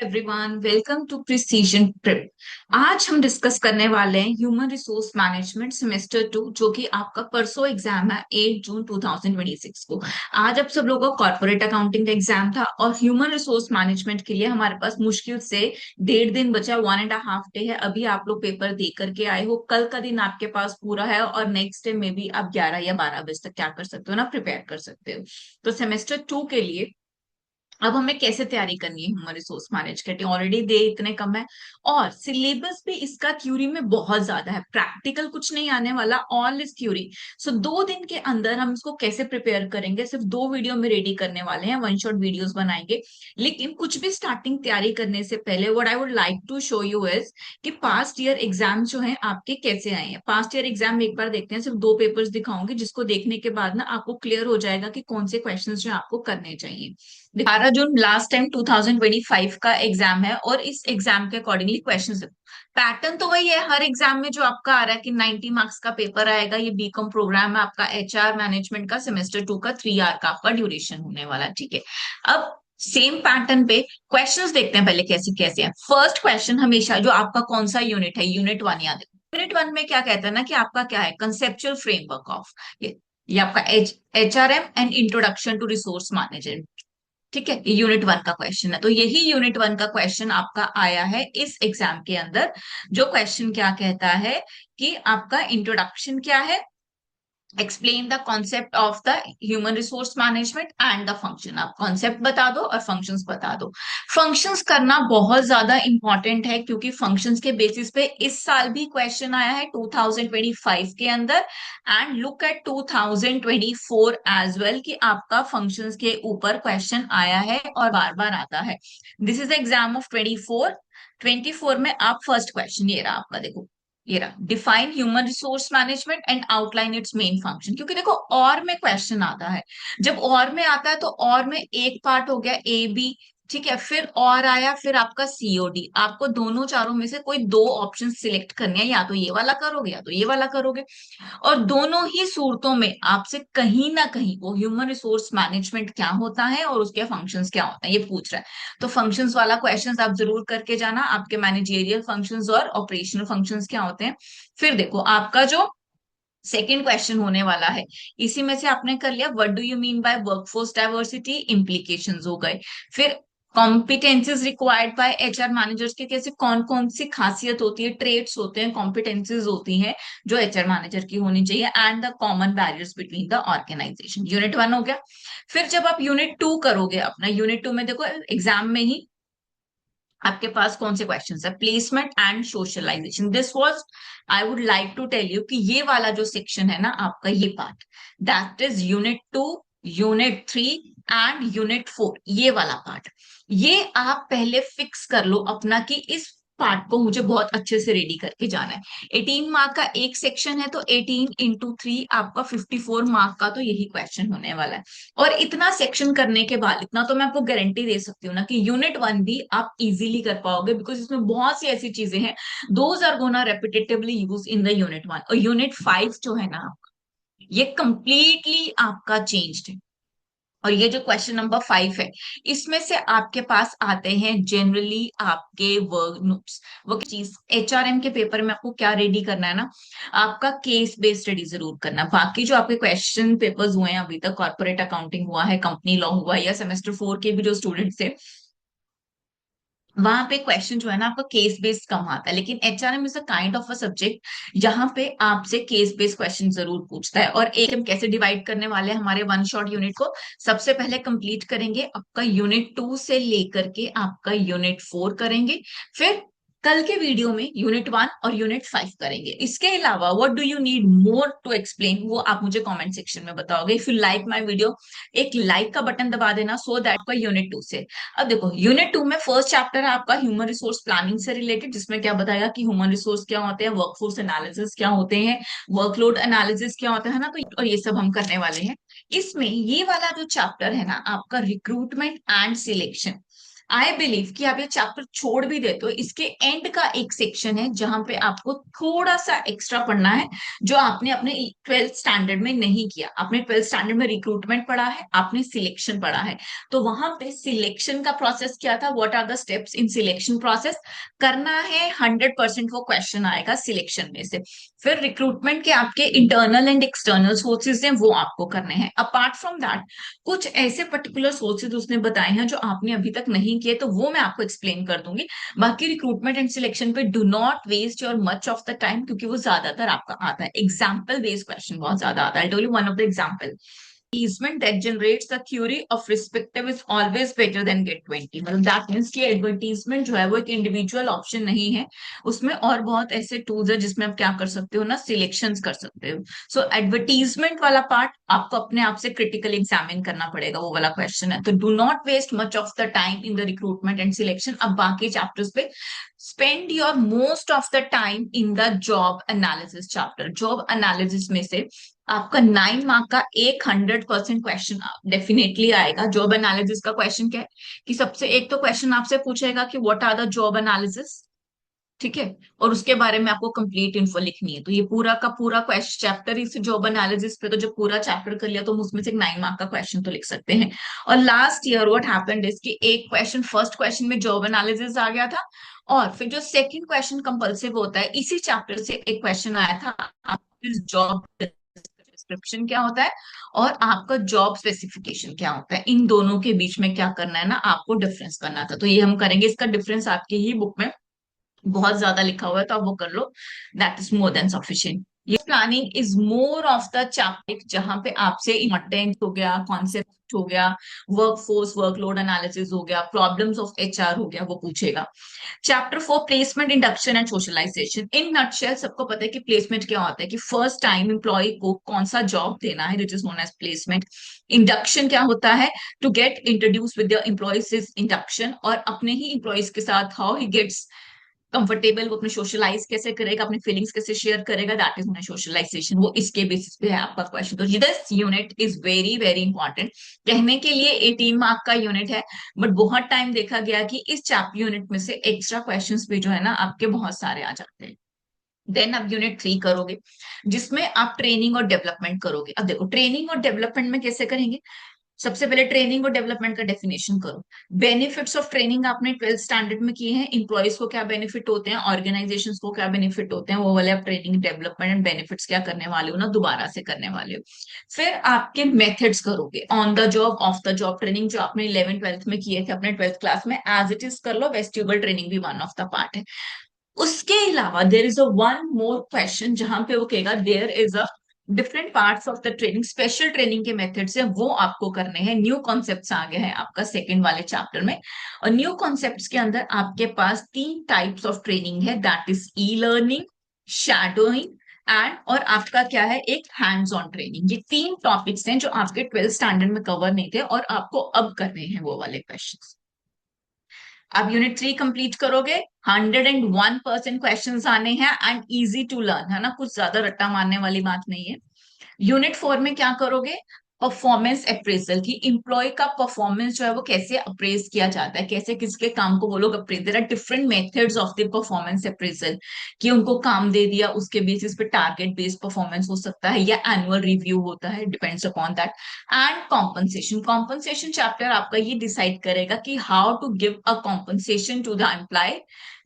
Everyone, welcome to precision prep. आज हम discuss करने वाले हैं ह्यूमन रिसोर्स मैनेजमेंट सेमेस्टर 2, जो कि आपका परसों एग्जाम है 8 जून 2026 को। आज आप सब लोगों का कॉर्पोरेट अकाउंटिंग का एग्जाम था और ह्यूमन रिसोर्स मैनेजमेंट के लिए हमारे पास मुश्किल से 1.5 दिन बचा, 1.5 डे है। अभी आप लोग पेपर दे करके आए हो, कल का दिन आपके पास पूरा है और नेक्स्ट डे में भी आप 11 या 12 बजे तक क्या कर सकते हो ना, प्रिपेयर कर सकते हो। तो सेमेस्टर 2 के लिए अब हमें कैसे तैयारी करनी है ह्यूमन रिसोर्स मैनेजमेंट, ऑलरेडी दे इतने कम है और सिलेबस भी इसका थ्योरी में बहुत ज्यादा है, प्रैक्टिकल कुछ नहीं आने वाला, ऑल इज थ्योरी। सो 2 दिन के अंदर हम इसको कैसे प्रिपेयर करेंगे, सिर्फ 2 वीडियो में रेडी करने वाले हैं, वन शॉट वीडियोस बनाएंगे। लेकिन कुछ भी स्टार्टिंग तैयारी करने से पहले what I would like to show you is कि पास्ट ईयर एग्जाम जो है आपके कैसे आए हैं। पास्ट ईयर एग्जाम एक बार देखते हैं, सिर्फ 2 पेपर्स दिखाऊंगी, जिसको देखने के बाद ना आपको क्लियर हो जाएगा कि कौन से क्वेश्चंस जो आपको करने चाहिए। 12 जून लास्ट टाइम 2025 का एग्जाम है और इस एग्जाम के अकॉर्डिंगली क्वेश्चंस पैटर्न तो वही है। हर एग्जाम में जो आपका आ रहा है कि 90 मार्क्स का पेपर आएगा, ये बीकॉम प्रोग्राम है आपका, एचआर मैनेजमेंट का सेमेस्टर 2 का 3 आवर का आपका ड्यूरेशन होने वाला है, ठीक है। अब सेम पैटर्न पे क्वेश्चंस देखते हैं पहले कैसे कैसे हैं। फर्स्ट क्वेश्चन हमेशा जो आपका कौन सा यूनिट है, यूनिट 1 याद है। यूनिट 1 में क्या कहता है ना कि आपका क्या है, कंसेप्चुअल फ्रेमवर्क ऑफ ये आपका HRM and introduction to resource management, ठीक है। ये यूनिट 1 का क्वेश्चन है, तो यही यूनिट 1 का क्वेश्चन आपका आया है इस एग्जाम के अंदर। जो क्वेश्चन क्या कहता है कि आपका इंट्रोडक्शन क्या है, explain the concept of the human resource management and the function. आप कॉन्सेप्ट बता दो और फंक्शंस बता दो। फंक्शंस करना बहुत ज्यादा इंपॉर्टेंट है क्योंकि फंक्शंस के बेसिस पे इस साल भी क्वेश्चन आया है 2025 के अंदर, and look at 2024 as well कि आपका फंक्शंस के ऊपर क्वेश्चन आया है और बार बार आता है। दिस इज एग्जाम ऑफ 24 में आप फर्स्ट क्वेश्चन ये रहा आपका, देखो ये रहा, define human resource management and outline it's main function. क्योंकि देखो और में क्वेश्चन आता है, जब और में आता है तो और में एक पार्ट हो गया ए बी, ठीक है, फिर और आया, फिर आपका सीओडी। आपको दोनों चारों में से कोई दो ऑप्शन सिलेक्ट करने हैं, या तो ये वाला करोगे या तो ये वाला करोगे। और दोनों ही सूरतों में आपसे कहीं ना कहीं वो ह्यूमन रिसोर्स मैनेजमेंट क्या होता है और उसके फंक्शंस क्या होता है ये पूछ रहा है। तो फंक्शंस वाला क्वेश्चंस आप जरूर करके जाना, आपके मैनेजेरियल फंक्शंस और ऑपरेशनल फंक्शंस क्या होते हैं। फिर देखो आपका जो सेकेंड क्वेश्चन होने वाला है, इसी में से आपने कर लिया what do you mean by workforce diversity, implications हो गए। फिर competencies required by HR managers के कैसे कौन कौन सी खासियत होती है, ट्रेड्स होते हैं, कॉम्पिटेंसीज होती हैं जो एचआर मैनेजर की होनी चाहिए, and the common barriers between the organisation. Unit 1 हो गया। फिर जब आप यूनिट 2 करोगे अपना, यूनिट 2 में देखो एग्जाम में ही आपके पास कौन से क्वेश्चंस है, placement and socialisation. This was, I would like to tell you कि ये वाला जो सेक्शन है ना आपका, ये part, that is unit 2, unit 3 and unit 4, ये वाला पार्ट। ये आप पहले फिक्स कर लो अपना कि इस पार्ट को मुझे बहुत अच्छे से रेडी करके जाना है। 18 मार्क का एक सेक्शन है, तो 18 × 3 आपका 54 मार्क का तो यही क्वेश्चन होने वाला है। और इतना सेक्शन करने के बाद, इतना तो मैं आपको गारंटी दे सकती हूँ ना कि यूनिट 1 भी आप इजीली कर पाओगे, बिकॉज इसमें बहुत सी ऐसी चीजें हैं, those are gonna repetitively use in the unit 1। और यूनिट 5 जो है ना, ये कंप्लीटली आपका चेंज्ड है। और ये जो क्वेश्चन नंबर 5 है, इसमें से आपके पास आते हैं जनरली आपके वर्क नोट्स। वो चीज एचआरएम के पेपर में आपको क्या रेडी करना है ना, आपका केस बेस्ड स्टडी जरूर करना। बाकी जो आपके क्वेश्चन पेपर्स हुए हैं अभी तक, कॉर्पोरेट अकाउंटिंग हुआ है, कंपनी लॉ हुआ है, या सेमेस्टर 4 के भी जो स्टूडेंट्स थे, वहां पे क्वेश्चन जो है ना आपका केस बेस्ड कम आता है। लेकिन HRM is a kind of a subject जहां पे आपसे केस बेस्ड क्वेश्चन जरूर पूछता है। और एक हम कैसे डिवाइड करने वाले हैं हमारे वन शॉट यूनिट को, सबसे पहले कंप्लीट करेंगे आपका यूनिट 2 से लेकर के आपका यूनिट 4 करेंगे। फिर कल के वीडियो में यूनिट 1 और यूनिट 5 करेंगे। इसके अलावा what do you need more to explain, वो आप मुझे कमेंट सेक्शन में बताओगे। If you like my video, एक लाइक का बटन दबा देना, सो दैट का यूनिट 2 से। अब देखो यूनिट 2 में फर्स्ट चैप्टर है आपका ह्यूमन रिसोर्स प्लानिंग से रिलेटेड, जिसमें क्या बताएगा कि ह्यूमन रिसोर्स क्या होते हैं, वर्कफोर्स एनालिसिस क्या होते हैं, वर्कलोड एनालिसिस क्या होता है ना, तो और ये सब हम करने वाले हैं। इसमें ये वाला जो चैप्टर है ना आपका, recruitment and selection, I believe कि आप ये चैप्टर छोड़ भी देते हो, इसके एंड का एक सेक्शन है जहां पे आपको थोड़ा सा एक्स्ट्रा पढ़ना है, जो आपने अपने 12th स्टैंडर्ड में नहीं किया। आपने 12th स्टैंडर्ड में रिक्रूटमेंट पढ़ा है, आपने सिलेक्शन पढ़ा है, तो वहां पे सिलेक्शन का प्रोसेस क्या था, what are the steps in selection process, करना है 100%। वो क्वेश्चन आएगा सिलेक्शन में से। फिर रिक्रूटमेंट के आपके इंटरनल एंड एक्सटर्नल सोर्सेज हैं, वो आपको करने हैं। अपार्ट फ्रॉम दैट कुछ ऐसे पर्टिकुलर सोर्सेज उसने बताए हैं जो आपने अभी तक नहीं किए, तो वो मैं आपको एक्सप्लेन कर दूंगी। बाकी रिक्रूटमेंट एंड सिलेक्शन पे do not waste your much of the time, क्योंकि वो ज्यादातर आपका आता है एग्जाम्पल बेस्ड क्वेश्चन, बहुत ज्यादा आता है। I told you one of the example, advertisement that generates the theory of perspective is always better than get 20। मतलब दैट मीन्स कि एडवर्टीजमेंट जो है वो एक इंडिविजुअल ऑप्शन नहीं है, उसमें और बहुत ऐसे टूल्स है जिसमें आप क्या कर सकते हो ना, सिलेक्शंस कर सकते हो। सो एडवर्टीजमेंट वाला पार्ट आपको अपने आप से क्रिटिकल एग्जामिन करना पड़ेगा, वो वाला क्वेश्चन है। तो do not waste much of the time in the recruitment and selection. अब बाकी चैप्टर्स पे spend your most of the time in the job analysis chapter. Job analysis में से आपका 9 मार्क का एक 100% क्वेश्चन डेफिनेटली आएगा। जॉब एनालिसिस का क्वेश्चन क्या है कि सबसे एक तो क्वेश्चन आपसे पूछेगा कि what are the job analysis, ठीक है, और उसके बारे में आपको कंप्लीट इन्फो लिखनी है। तो ये पूरा का पूरा क्वेश्चन चैप्टर इस जॉब एनालिसिस पे, तो जब पूरा चैप्टर कर लिया तो हम उसमें से 9 मार्क का क्वेश्चन तो लिख सकते हैं। और last year what happened is कि एक क्वेश्चन फर्स्ट क्वेश्चन में जॉब एनालिसिस आ गया था, और फिर जो सेकंड क्वेश्चन कंपल्सिव होता है इसी चैप्टर से एक क्वेश्चन आया था, जॉब डिस्क्रिप्शन क्या होता है और आपका जॉब स्पेसिफिकेशन क्या होता है, इन दोनों के बीच में क्या करना है ना, आपको डिफरेंस करना था। तो ये हम करेंगे, इसका डिफरेंस आपकी ही बुक में बहुत ज्यादा लिखा हुआ है, तो आप वो कर लो, that is more than sufficient. ये planning is more of the chapter जहां पे आपसे इंपॉर्टेंट हो गया, कॉन्सेप्ट हो गया, वर्कफोर्स वर्कलोड एनालिसिस हो गया, प्रॉब्लम्स ऑफ एचआर हो गया, वो पूछेगा। Chapter 4 placement induction and socialization. In nutshell सबको पता है कि प्लेसमेंट क्या होता है, कि फर्स्ट टाइम एम्प्लॉय को कौन सा जॉब देना है, which is known as placement. Induction क्या होता है, to get introduce with your employees is induction, और अपने ही एम्प्लॉयज के साथ हाउ ही गेट्स कंफर्टेबल, वो अपने सोशलाइज कैसे करेगा, अपने फीलिंग्स कैसे शेयर करेगा, दैट इज सोशलाइजेशन। वो इसके बेसिस पे है आपका क्वेश्चन। तो this unit is very very important. कहने के लिए 18 मार्क का यूनिट है, बट बहुत टाइम देखा गया कि इस चैप्टर यूनिट में से एक्स्ट्रा क्वेश्चंस भी जो है ना आपके बहुत सारे आ जाते हैं। देन अब यूनिट 3 करोगे, जिसमें आप ट्रेनिंग और डेवलपमेंट करोगे। अब देखो ट्रेनिंग और डेवलपमेंट में कैसे करेंगे, सबसे पहले ट्रेनिंग और डेवलपमेंट का डेफिनेशन करो। बेनिफिट्स ऑफ ट्रेनिंग आपने 12th स्टैंडर्ड में किए हैं, इंप्लॉयज को क्या बेनिफिट होते हैं, ऑर्गेनाइजेशंस को क्या बेनिफिट होते हैं, वो वाले आप ट्रेनिंग डेवलपमेंट एंड बेनिफिट्स क्या करने वाले हो ना, दोबारा से करने वाले हो। फिर आपके मेथड्स करोगे, on the job of the job training जो आपने 11th 12th में किए थे अपने 12th क्लास में, एज इट इज कर लो। वेस्टिबल ट्रेनिंग भी वन ऑफ द पार्ट है। उसके अलावा there is a one more question जहां पे वो कहेगा there is a different parts of the training, special training के मेथड्स है, वो आपको करने हैं। न्यू कॉन्सेप्ट्स आ गए हैं आपका सेकंड वाले चैप्टर में, और न्यू कॉन्सेप्ट्स के अंदर आपके पास 3 टाइप्स ऑफ ट्रेनिंग है, that is e learning, shadowing and, और आपका क्या है, एक हैंड्स ऑन ट्रेनिंग। ये 3 टॉपिक्स हैं जो आपके 12th स्टैंडर्ड में कवर नहीं थे और आपको अब करने हैं वो वाले क्वेश्चन। आप यूनिट 3 कंप्लीट करोगे, 101% क्वेश्चन आने हैं एंड इजी टू लर्न, है ना, कुछ ज्यादा रट्टा मारने वाली बात नहीं है। यूनिट 4 में क्या करोगे, परफॉर्मेंस अप्रेजल की, इंप्लॉय का परफॉर्मेंस जो है वो कैसे अप्रेज किया जाता है, कैसे किसके काम को वो लोग appraise, there are different methods of the performance appraisal, कि उनको काम दे दिया उसके बेसिस पे टारगेट बेस्ड परफॉर्मेंस हो सकता है या एनुअल रिव्यू होता है, depends upon that. And compensation, compensation chapter आपका ये डिसाइड करेगा कि how to give a compensation to the employee.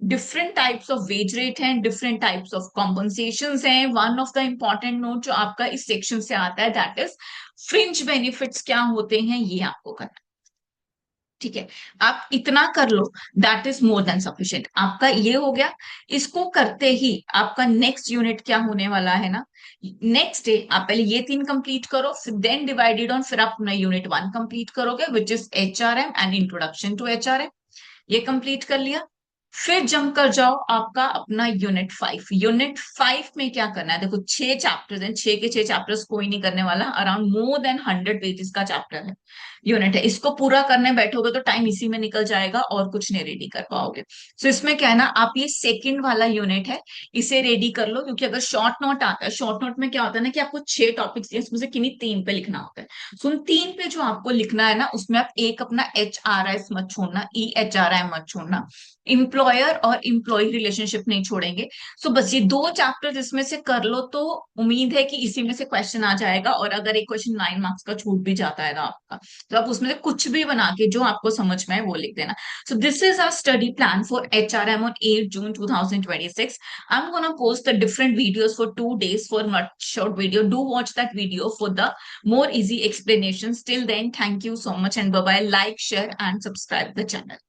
Different types of wage rate हैं, डिफरेंट टाइप्स ऑफ कॉम्पनसेशन हैं। One of the important note जो आपका इस सेक्शन से आता है दैट इज फ्रिंज बेनिफिट्स क्या होते हैं, ये आपको करना है। ठीक है, आप इतना कर लो, that is more than sufficient. आपका ये हो गया। इसको करते ही आपका नेक्स्ट यूनिट क्या होने वाला है ना, नेक्स्ट डे आप पहले ये 3 कंप्लीट करो, फिर देन डिवाइडेड ऑन, फिर आप अपना यूनिट 1 कंप्लीट करोगे which is HRM and introduction to HRM. ये कंप्लीट कर लिया। फिर जंप कर जाओ आपका अपना यूनिट 5। यूनिट 5 में क्या करना है, देखो 6 चैप्टर्स हैं, 6 के 6 चैप्टर्स कोई नहीं करने वाला, अराउंड मोर देन 100 पेजेस का चैप्टर है, यूनिट है। इसको पूरा करने बैठोगे तो टाइम इसी में निकल जाएगा और कुछ नहीं रेडी कर पाओगे। तो इसमें क्या है ना, आप ये सेकंड वाला यूनिट है, इसे रेडी कर लो, क्योंकि अगर शॉर्ट नोट आता है, शॉर्ट नोट में क्या होता है ना कि आपको 6 टॉपिक्स दिए, उसमें से किन्हीं 3 पे लिखना होता है। सो उन 3 पे जो आपको लिखना है ना, उसमें आप एक अपना HRS मत छोड़ना, EHRI मत छोड़ना, इम्प्लॉयर और इम्प्लॉय रिलेशनशिप नहीं छोड़ेंगे। सो बस ये 2 चैप्टर इसमें से कर लो, तो उम्मीद है कि इसी में से क्वेश्चन आ जाएगा। और अगर एक क्वेश्चन 9 मार्क्स का छूट भी जाता है ना आपका, तो आप उसमें से कुछ भी बना के जो आपको समझ में है वो लिख देना। So this is our study plan for HRM on 8 June 2026. I'm gonna post the different videos for 2 days for not short video. Do watch that video for the more easy explanations. Till then, thank you so much and bye bye. Like, share, and subscribe the channel.